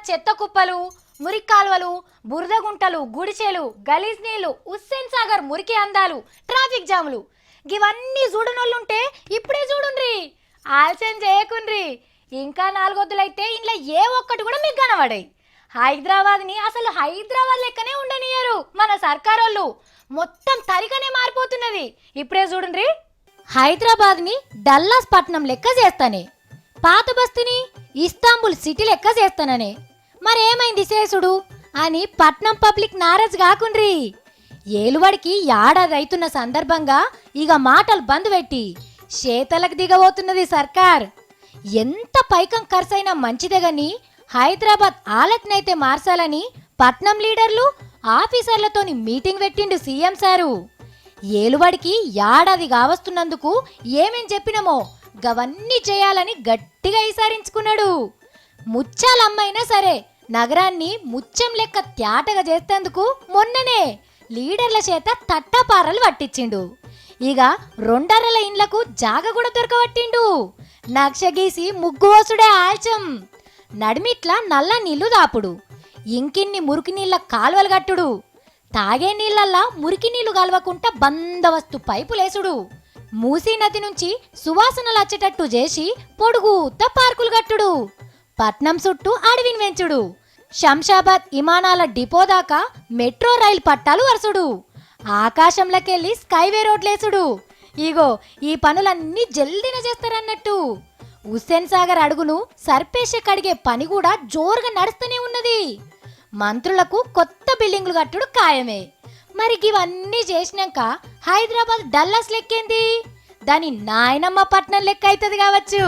చెత్త కుప్పలు, మురికి కాలువలు, బురద గుంటలు, గుడిచెలు, గలీజ్ నీళ్లు, హుస్సేన్ సాగర్ మురికి అందాలు, ట్రాఫిక్ జాములు ఇవన్నీ చూడనోళ్ళుంటే ఇప్పుడే చూడుండ్రి, ఆలస్యం చేయకుండ్రి. ఇంకా నాలుగొద్దులైతే ఇంట్లో ఏ ఒక్కటి కూడా మీకు కనబడాయి. హైదరాబాద్ని అసలు హైదరాబాద్ లెక్కనే ఉండనియరు మన సర్కారోళ్ళు. మొత్తం తరికనే మారిపోతున్నది. ఇప్పుడే చూడండి, హైదరాబాద్ని డల్లాస్ పట్నం లెక్క చేస్తానే, పాత బస్తీని ఇస్తాంబుల్ సిటీ లెక్క చేస్తాననే. మరేమైంది శేషుడు అని పట్నం పబ్లిక్ నారాజ్ కాకుండ్రి. ఏలుబడికి ఏడాది అవుతున్న సందర్భంగా ఇక మాటలు బంద్ పెట్టి చేతలకు దిగబోతున్నది సర్కార్. ఎంత పైకం ఖర్చైనా మంచిదే గాని హైదరాబాద్ ఆలత్నైతే మార్చాలని పట్నం లీడర్లు ఆఫీసర్లతోని మీటింగ్ పెట్టిండు సీఎం సారు. ఏలుబడికి ఏడాది కావస్తున్నందుకు ఏమేం చెప్పినామో గవన్నీ చేయాలని గట్టిగా ఈసారించుకున్నాడు. ముచ్చాలమ్మైనా సరే నగరాన్ని ముత్యం లెక్క త్యాటగా చేసేందుకు మొన్ననే లీడర్ల చేత తట్టాపారలు పట్టించిండు. ఇక 2.5 ఇండ్లకు జాగ కూడా దొరకబట్టిండు. నక్ష గీసి ముగ్గు వసుడే ఆల్చం, నడిమిట్ల నల్ల నీళ్లు దాపుడు, ఇంకిన్ని మురికి నీళ్ళ కాలువలు కట్టుడు, తాగే నీళ్ళల్లా మురికి నీళ్లు కలవకుండా బందవస్తు పైపులేసుడు, మూసీ నది నుంచి సువాసనలు వచ్చేటట్టు చేసి పొడుగుత పార్కులు కట్టుడు, పట్నం చుట్టూ అడవిని పెంచుడు, శంషాబాద్ విమానాల డిపో దాకా మెట్రో రైలు పట్టాలు వరుసుడు, ఆకాశంలోకెళ్ళి స్కైవే రోడ్లేసుడు. ఇగో ఈ పనులన్నీ జల్దిన చేస్తారన్నట్టు. హుస్సేన్ సాగర్ అడుగును సర్పేష కడిగే పని కూడా జోరుగా నడుస్తూనే ఉన్నది. మంత్రులకు కొత్త బిల్డింగ్లు కట్టుడు ఖాయమే. మరి ఇవన్నీ చేసినాక హైదరాబాద్ డల్లాస్ లెక్కేంది, దాని నాయనమ్మ పట్నం లెక్క అవుతుంది కావచ్చు.